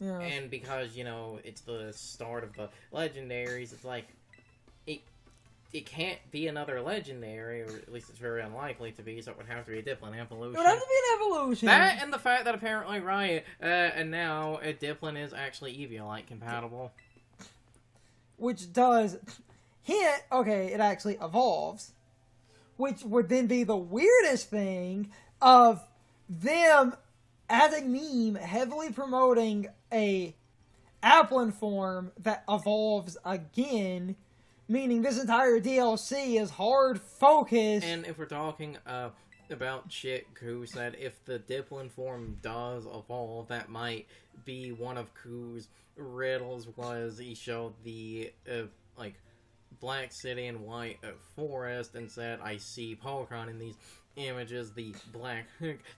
Yeah. And because, you know, it's the start of the legendaries, it's like, it can't be another legendary, or at least it's very unlikely to be, so it would have to be a Dipplin evolution. It would have to be an evolution. That and the fact that apparently Riot, and now Dipplin is actually Eviolite compatible. Which does hint, okay, it actually evolves. Which would then be the weirdest thing of them, as a meme, heavily promoting a Applin form that evolves again. Meaning this entire DLC is hard focused. And if we're talking about shit, Ku said if the Dipplin form does evolve, that might be one of Ku's riddles. Was he showed the Black City and White Forest and said, "I see Pokémon in these images." The Black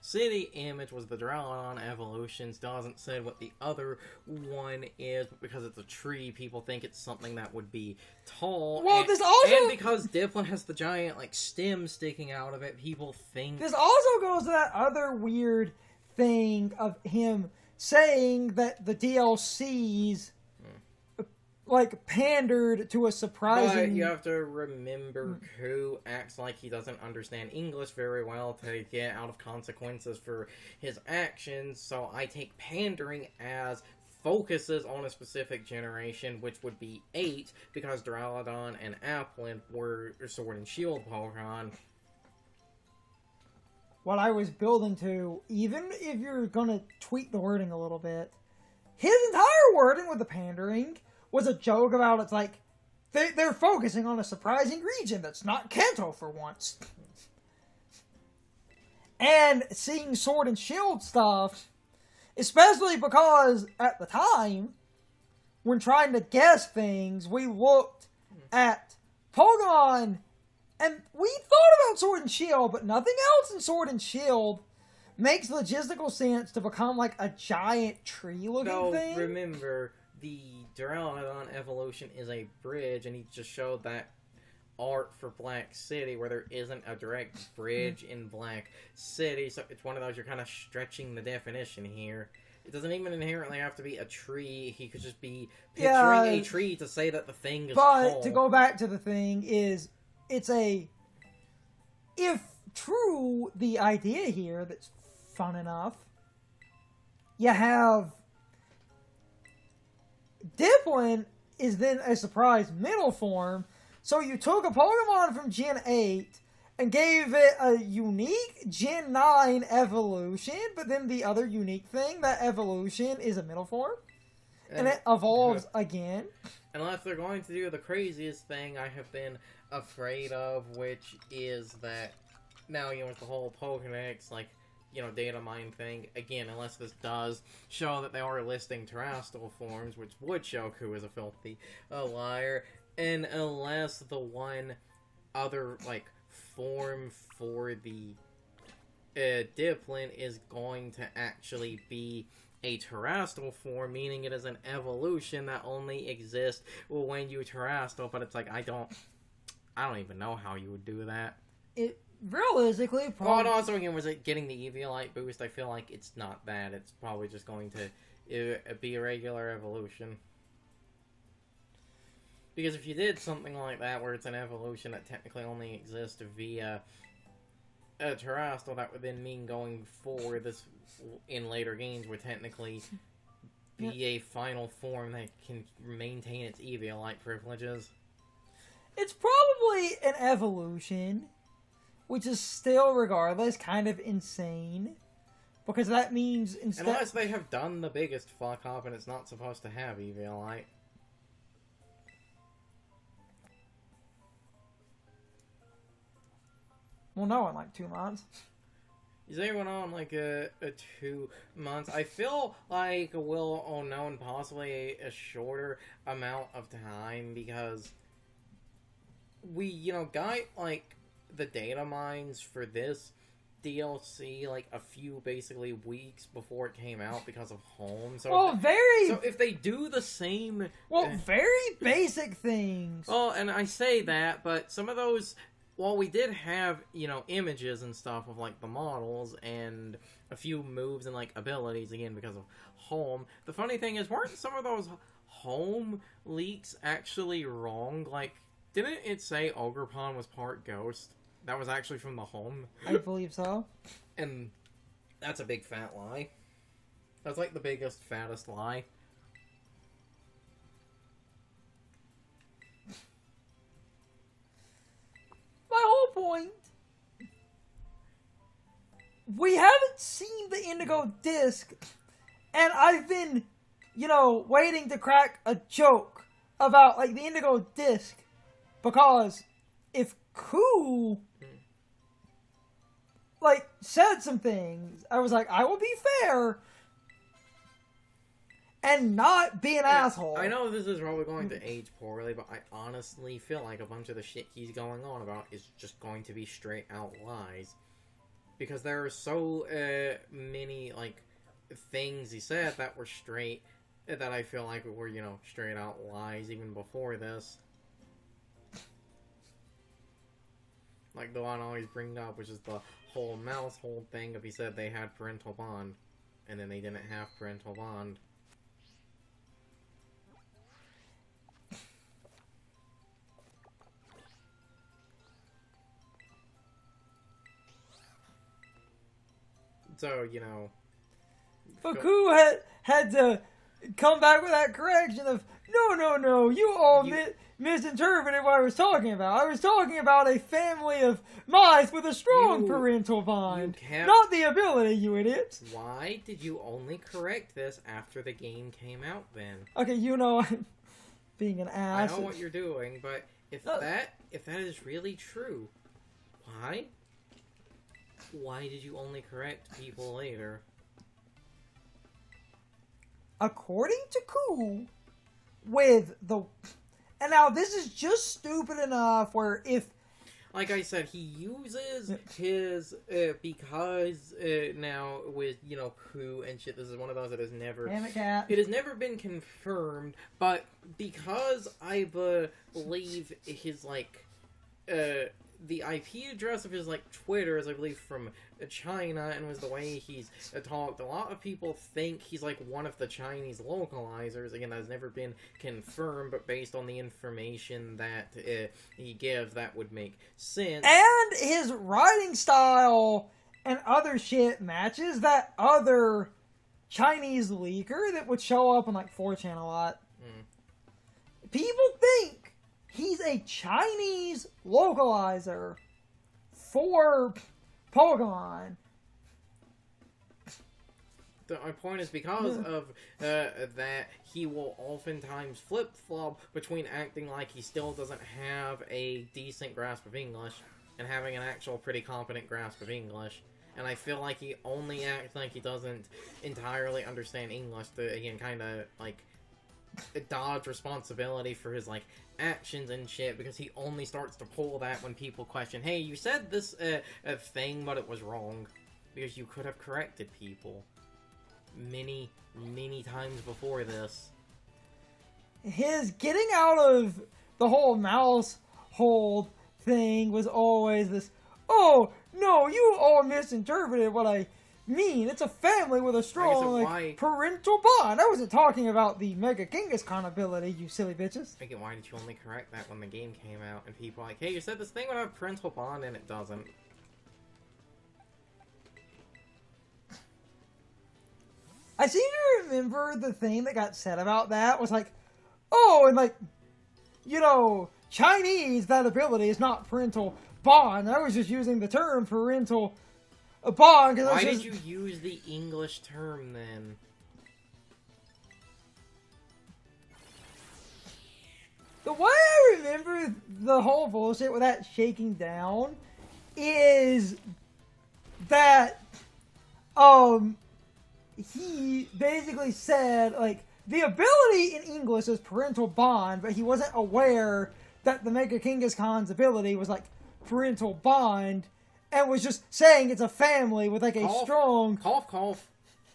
City image was the Duraludon evolution. Still hasn't said what the other one is, but because it's a tree, people think it's something that would be tall. Well, and because Dipplin has the giant stem sticking out of it, people think this also goes to that other weird thing of him saying that the DLCs pandered to a surprising... But you have to remember, Ku acts like he doesn't understand English very well to get out of consequences for his actions, so I take pandering as focuses on a specific generation, which would be 8, because Duraludon and Applin were Sword and Shield Pokemon. What I was building to, even if you're gonna tweak the wording a little bit, his entire wording with the pandering was a joke about it's like they're focusing on a surprising region that's not Kanto for once. And seeing Sword and Shield stuff, especially because at the time, when trying to guess things, we looked at Pokemon and we thought about Sword and Shield, but nothing else in Sword and Shield makes logistical sense to become like a giant tree-looking thing. Remember, the Duraludon evolution is a bridge, and he just showed that art for Black City where there isn't a direct bridge in Black City, so it's one of those you're kind of stretching the definition here. It doesn't even inherently have to be a tree. He could just be picturing a tree to say that the thing is tall. But to go back to the thing is, it's a... If true, the idea here that's fun enough, you have... Dipplin is then a surprise middle form, so you took a Pokemon from Gen 8 and gave it a unique Gen 9 evolution, but then the other unique thing, that evolution is a middle form, and it evolves again. Unless they're going to do the craziest thing I have been afraid of, which is that now, with the whole Pokedex, data mine thing, again, unless this does show that they are listing terrestrial forms, which would show Ku is a filthy liar, and unless the one other, form for the Dipplin is going to actually be a terrestrial form, meaning it is an evolution that only exists when you terrestrial, but it's I don't even know how you would do that. It realistically probably... Well, and also, again, was it getting the Eviolite boost? I feel like it's not that. It's probably just going to be a regular evolution. Because if you did something like that, where it's an evolution that technically only exists via a terrestrial, that would then mean going forward, this in later games would technically be a final form that can maintain its Eviolite privileges. It's probably an evolution, which is still, regardless, kind of insane. Because that means instead... Unless they have done the biggest fuck up and it's not supposed to have Eviolite. We'll know in 2 months. Is anyone on a 2 months? I feel like we'll know in possibly a shorter amount of time because we, got the data mines for this DLC a few basically weeks before it came out because of home. So so if they do the same, very basic things. Well, and I say that, but some of those while we did have, images and stuff of, like, the models and a few moves and, like, abilities, again, because of home, the funny thing is, weren't some of those home leaks actually wrong? Like, didn't it say Ogerpon was part ghost? That was actually from the home? I believe so. And that's a big fat lie. That's, like, the biggest, fattest lie. My whole point, we haven't seen the Indigo Disc, and I've been, waiting to crack a joke about, like, the Indigo Disc, because if Ku, like, said some things, I was like, I will be fair and not be an asshole. I know this is probably going to age poorly, but I honestly feel like a bunch of the shit he's going on about is just going to be straight out lies. Because there are so many, like, things he said that were straight, that I feel like were, straight out lies even before this. Like the one I always bring up, which is the whole mouse hole thing, if he said they had parental bond, and then they didn't have parental bond. So, But Ku had to come back with that correction of, no, you all misinterpreted what I was talking about. I was talking about a family of mice with a strong parental bond, not the ability, you idiots. Why did you only correct this after the game came out, then? Okay, I'm being an ass. I know what you're doing, but if that is really true, why? Why did you only correct people later? According to Ku, and now this is just stupid enough where if... Like I said, he uses his, because now with, Ku and shit, this is one of those that has never... Damn it, cat. It has never been confirmed, but because I believe his, like, the IP address of his, like, Twitter is, I believe, from China, and was the way he's talked. A lot of people think he's, like, one of the Chinese localizers. Again, that has never been confirmed, but based on the information that he gives, that would make sense. And his writing style and other shit matches that other Chinese leaker that would show up on, like, 4chan a lot. People think he's a Chinese localizer for Pokemon. My point is because of that, he will oftentimes flip-flop between acting like he still doesn't have a decent grasp of English and having an actual pretty competent grasp of English. And I feel like he only acts like he doesn't entirely understand English to, again, kind of, like, dodge responsibility for his, like, actions and shit, because he only starts to pull that when people question, hey, you said this thing, but it was wrong. Because you could have corrected people many, many times before this. His getting out of the whole mouse hold thing was always this, oh, no, you all misinterpreted what I mean. It's a family with a strong, parental bond. I wasn't talking about the Mega Kangaskhan ability, you silly bitches. Again, why did you only correct that when the game came out and people were like, hey, you said this thing would have parental bond and it doesn't? I seem to remember the thing that got said about that was like, oh, and like, Chinese, that ability is not parental bond. I was just using the term parental bond. Why did you use the English term then? The way I remember the whole bullshit with that shaking down is that, he basically said, like, the ability in English is parental bond, but he wasn't aware that the Mega Kangaskhan's ability was, like, parental bond, and was just saying it's a family with, like, a strong... Cough.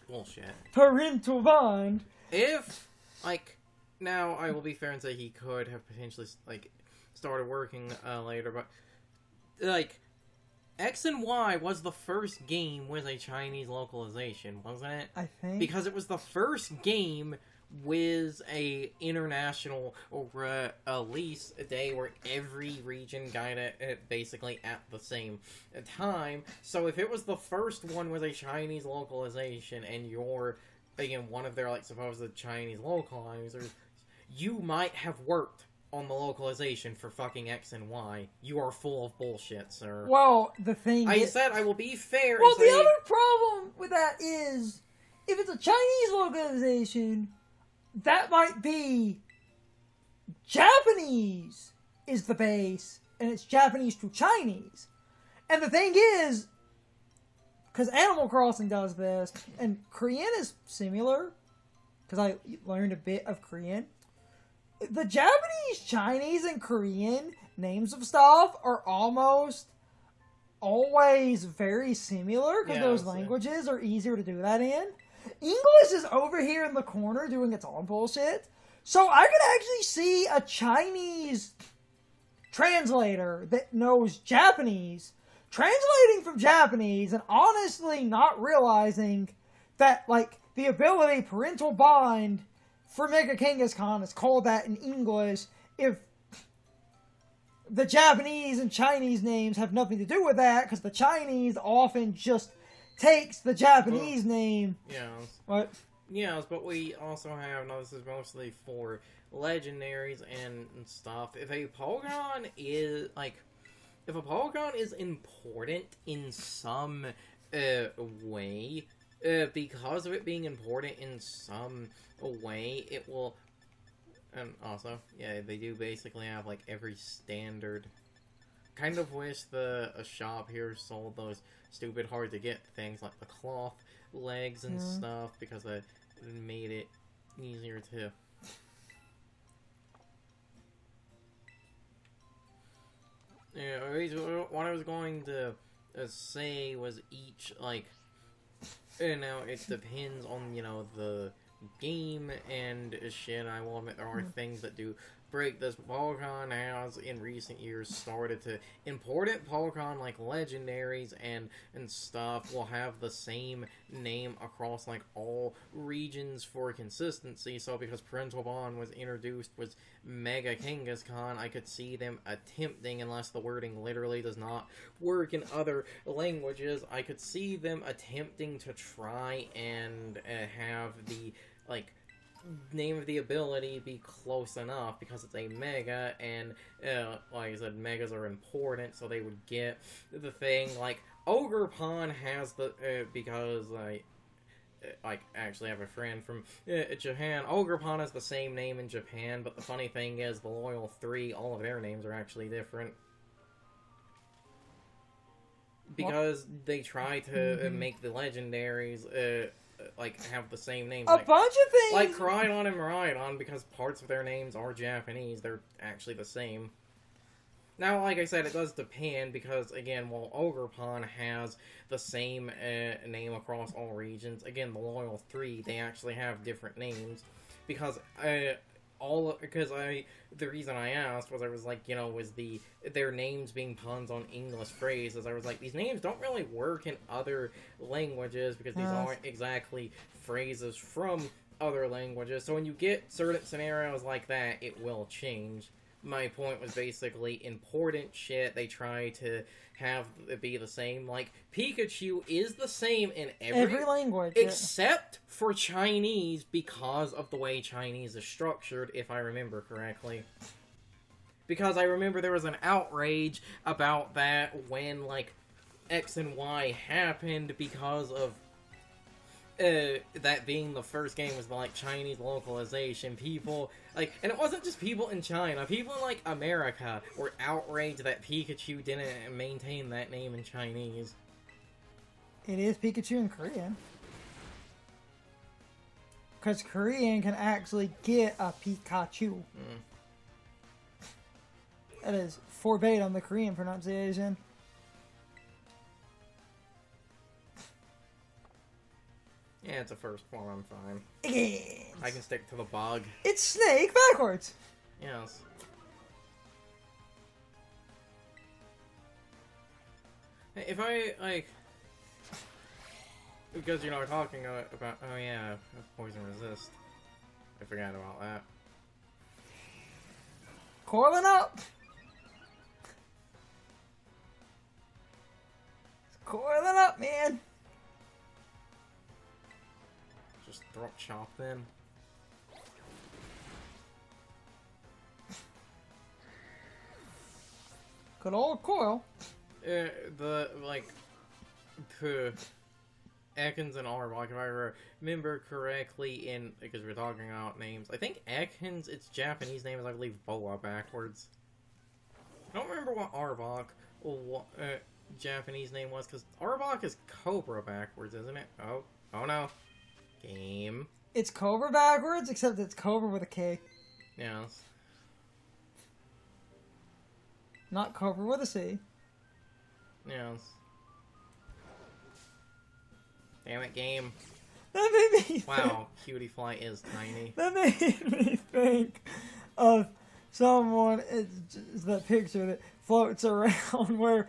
Bullshit. Parental bond. If, like, now I will be fair and say he could have potentially, like, started working later, but like, X and Y was the first game with a Chinese localization, wasn't it? I think. Because it was the first game with a international release day where every region got it basically at the same time. So if it was the first one with a Chinese localization and you're, again, one of their, like, supposed Chinese localizers, you might have worked on the localization for fucking X and Y. You are full of bullshit, sir. Well, the thing I said I will be fair. Well, the other problem with that is, if it's a Chinese localization, that might be Japanese is the base, and it's Japanese to Chinese. And the thing is, because Animal Crossing does this, and Korean is similar, because I learned a bit of Korean. The Japanese, Chinese, and Korean names of stuff are almost always very similar, because those languages are easier to do that in. English is over here in the corner doing its own bullshit. So I could actually see a Chinese translator that knows Japanese translating from Japanese and honestly not realizing that, like, the ability parental bond for Mega Kangaskhan is called that in English if the Japanese and Chinese names have nothing to do with that, because the Chinese often just takes the Japanese name. Yes. What? Yes, but we also have, now this is mostly for legendaries and stuff. If a Pokemon is, like, if a Pokemon is important in some way, because of it being important in some way, it will, and also, yeah, they do basically have, like, every standard. Kind of wish a shop here sold those stupid hard to get things like the cloth legs and stuff, because that made it easier to. Yeah, what I was going to say was each, like, now it depends on, you know, the game and shit. I will admit there are things that do break this. Pokemon has in recent years started to important Pokemon like legendaries and stuff will have the same name across like all regions for consistency. So because Parental Bond was introduced with Mega Kangaskhan, I could see them attempting, unless the wording literally does not work in other languages, I could see them attempting to try and have the, like, name of the ability be close enough, because it's a mega, and like I said, megas are important, so they would get the thing. Like Ogerpon has the because I actually have a friend from Japan. Ogerpon has the same name in Japan, but the funny thing is the Loyal 3, all of their names are actually different. Because they try to make the legendaries like have the same names. A bunch of things! Like Crydon and Miraidon, because parts of their names are Japanese, they're actually the same. Now, like I said, it does depend, because, again, while Ogerpon has the same name across all regions, again, the Loyal 3, they actually have different names, because the reason I asked was I was like, you know, was their names being puns on English phrases. I was like, these names don't really work in other languages, because these aren't exactly phrases from other languages. So when you get certain scenarios like that, it will change. My point was basically important shit they try to have it be the same. Like, Pikachu is the same in every language. Except for Chinese, because of the way Chinese is structured, if I remember correctly. Because I remember there was an outrage about that when, like, X and Y happened, because of that being the first game was like Chinese localization. People, like, and it wasn't just people in China, people in, like, America were outraged that Pikachu didn't maintain that name in Chinese. It is Pikachu in Korean. Because Korean can actually get a Pikachu. That is verbatim the Korean pronunciation. Yeah, it's a first form, I'm fine. Yes. I can stick to the bug. It's Snake backwards. Yes. If I, like... Because, you know, we're talking about... Oh, yeah, poison resist. I forgot about that. Coiling up! Coiling up, man! Just drop chop then. Good old coil. Ekans and Arbok, if I remember correctly, because we're talking about names. I think Ekans, its Japanese name is, I believe, Boa backwards. I don't remember what Arbok Japanese name was, because Arbok is Cobra backwards, isn't it? Oh no. Game. It's Cobra backwards, except it's Cobra with a K. Yes. Not Cobra with a C. Yes. Damn it, game. That made me Wow, Cutie Fly is tiny. That made me think of someone. It's that picture that floats around where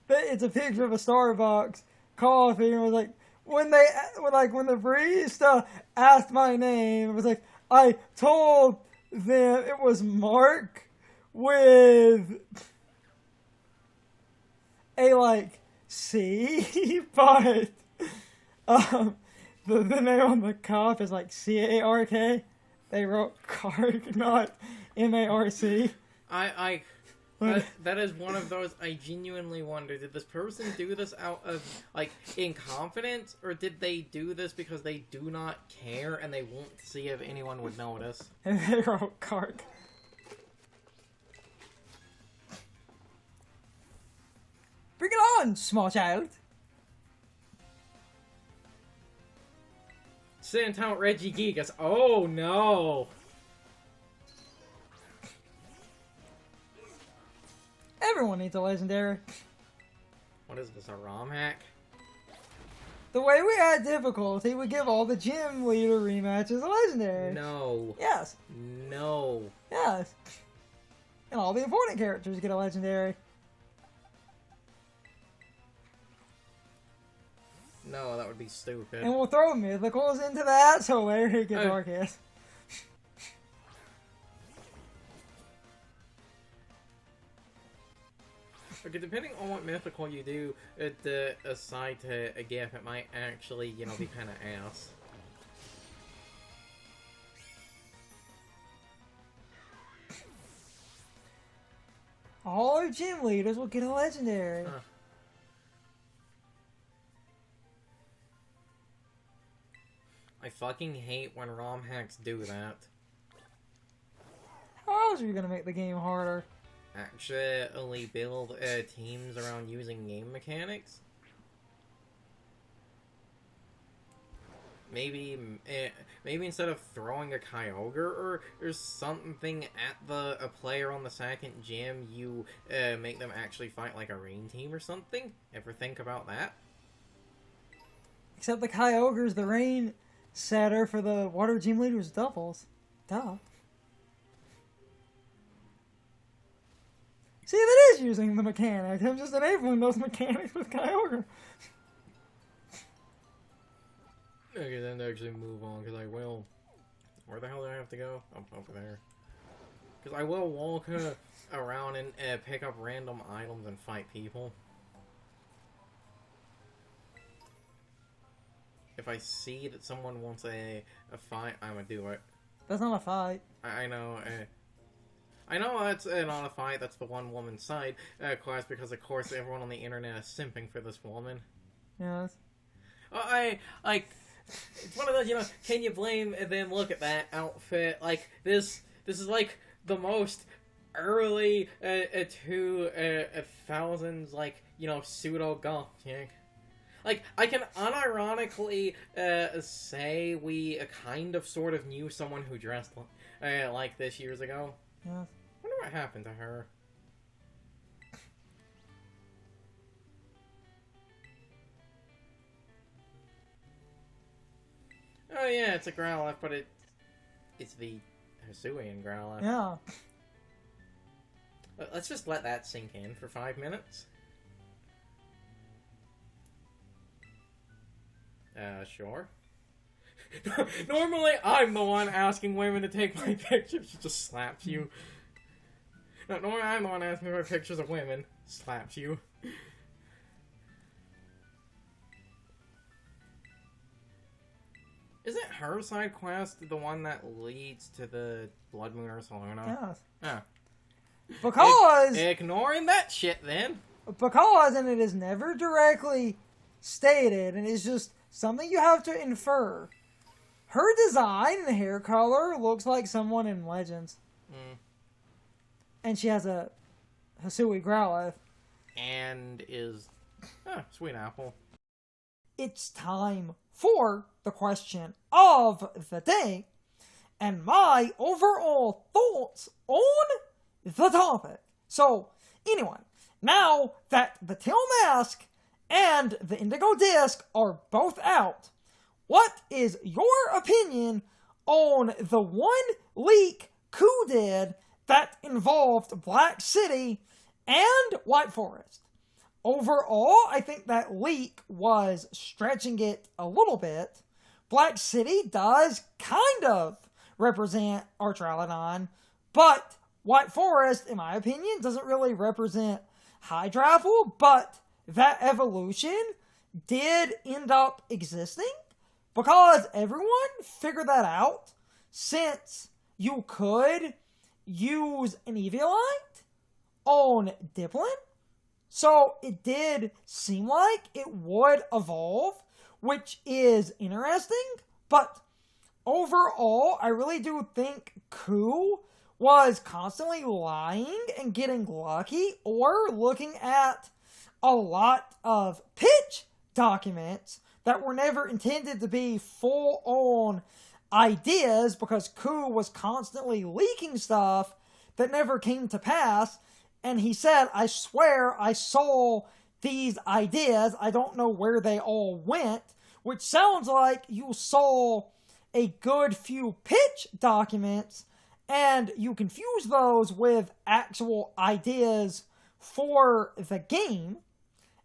it's a picture of a Starbucks coffee, and it was like when the barista asked my name, it was like I told them it was Mark with a C, but the name on the cup is like CARK. They wrote Kark, not MARC. That is one of those I genuinely wonder, did this person do this out of, incompetence, or did they do this because they do not care and they won't see if anyone would notice? And they wrote Kark. Bring it on, small child. Sent out Reggie Gigas. Oh no! Everyone needs a legendary. What is this, a ROM hack? The way we add difficulty, we give all the gym leader rematches a legendary. No. Yes. No. Yes. And all the important characters get a legendary. No, that would be stupid. And we'll throw mythicals into that, so Larry gets Arceus. Okay, depending on what mythical you do, aside to a gift, it might actually, be kind of ass. All our gym leaders will get a legendary. Huh. I fucking hate when ROM hacks do that. How else are you gonna make the game harder? Actually build teams around using game mechanics? Maybe instead of throwing a Kyogre or something at a player on the second gym, you make them actually fight like a rain team or something? Ever think about that? Except the Kyogre's the rain setter for the water gym leader's doubles. Duh. See, that is using the mechanics. I'm just enabling those mechanics with Kyogre. Okay, then to actually move on, because I will... Where the hell do I have to go? Oh, over there. Because I will walk around and pick up random items and fight people. If I see that someone wants a fight, I'm gonna do it. That's not a fight. I know, I know that's not a fight, that's the one woman side class, because of course everyone on the internet is simping for this woman. Yes. It's one of those, can you blame them? Look at that outfit. Like, this is like the most early 2000s, pseudo-goth chick. Like, I can unironically say we kind of sort of knew someone who dressed like this years ago. Yes. I wonder what happened to her. Oh yeah, it's a Growlithe, but it's the Hisuian Growlithe. Yeah. Let's just let that sink in for 5 minutes. Sure. Normally, I'm the one asking women to take my pictures. She just slaps you. No, normally, I'm the one asking for pictures of women. Slaps you. Isn't her side quest the one that leads to the Blood Moon or Saluna? Yeah. Yeah. Because... Ignoring that shit, then. Because, and it is never directly stated, and it's just something you have to infer. Her design and hair color looks like someone in Legends. And she has a Hisui Growlithe. And is... Sweet Apple. It's time for the question of the day and my overall thoughts on the topic. So, anyway, now that the Tail Mask and the Indigo Disc are both out, what is your opinion on the one leak Coup did that involved Black City and White Forest? Overall, I think that leak was stretching it a little bit. Black City does kind of represent Archaludon, but White Forest, in my opinion, doesn't really represent Hydraffle, but that evolution did end up existing because everyone figured that out since you could use an Eviolite on Dipplin. So it did seem like it would evolve, which is interesting, but overall, I really do think Coup was constantly lying and getting lucky, or looking at a lot of pitch documents that were never intended to be full-on ideas, because Coup was constantly leaking stuff that never came to pass. And he said, I swear I saw these ideas. I don't know where they all went. Which sounds like you saw a good few pitch documents and you confuse those with actual ideas for the game.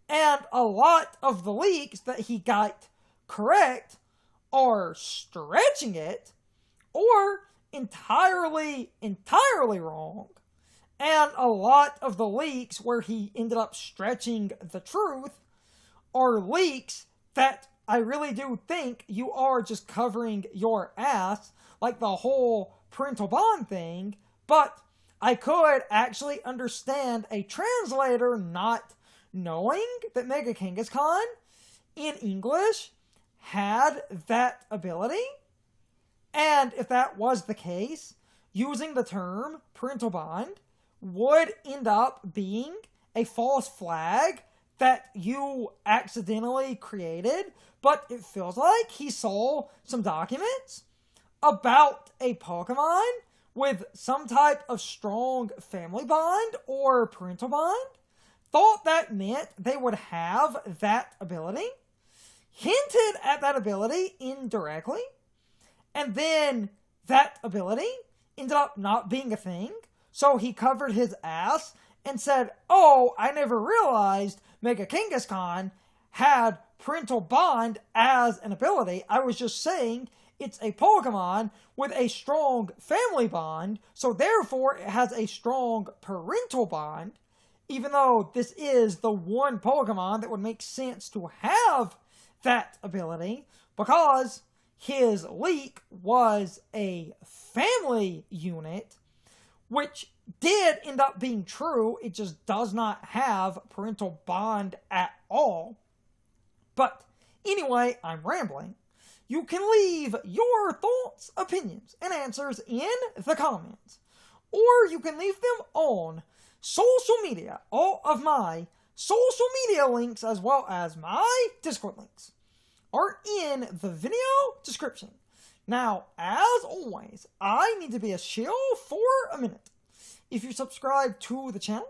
And a lot of the leaks that he got correct are stretching it or entirely wrong. And a lot of the leaks where he ended up stretching the truth are leaks that I really do think you are just covering your ass, like the whole parental bond thing. But I could actually understand a translator not knowing that Mega Kangaskhan in English had that ability. And if that was the case, using the term parental bond would end up being a false flag that you accidentally created, but it feels like he saw some documents about a Pokemon with some type of strong family bond or parental bond, thought that meant they would have that ability, hinted at that ability indirectly, and then that ability ended up not being a thing. So he covered his ass and said, oh, I never realized Mega Kangaskhan had parental bond as an ability. I was just saying it's a Pokemon with a strong family bond, so therefore it has a strong parental bond, even though this is the one Pokemon that would make sense to have that ability, because his leak was a family unit, which did end up being true. It just does not have parental bond at all. But anyway, I'm rambling. You can leave your thoughts, opinions, and answers in the comments. Or you can leave them on social media. All of my social media links, as well as my Discord links, are in the video description. Now, as always, I need to be a shill for a minute. If you subscribe to the channel,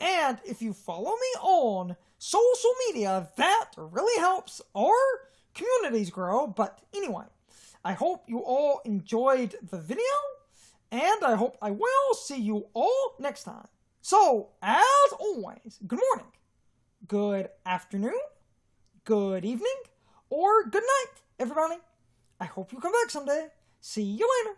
and if you follow me on social media, that really helps our communities grow. But anyway, I hope you all enjoyed the video, and I hope I will see you all next time. So, as always, good morning, good afternoon, good evening, or good night, everybody. I hope you come back someday. See you later.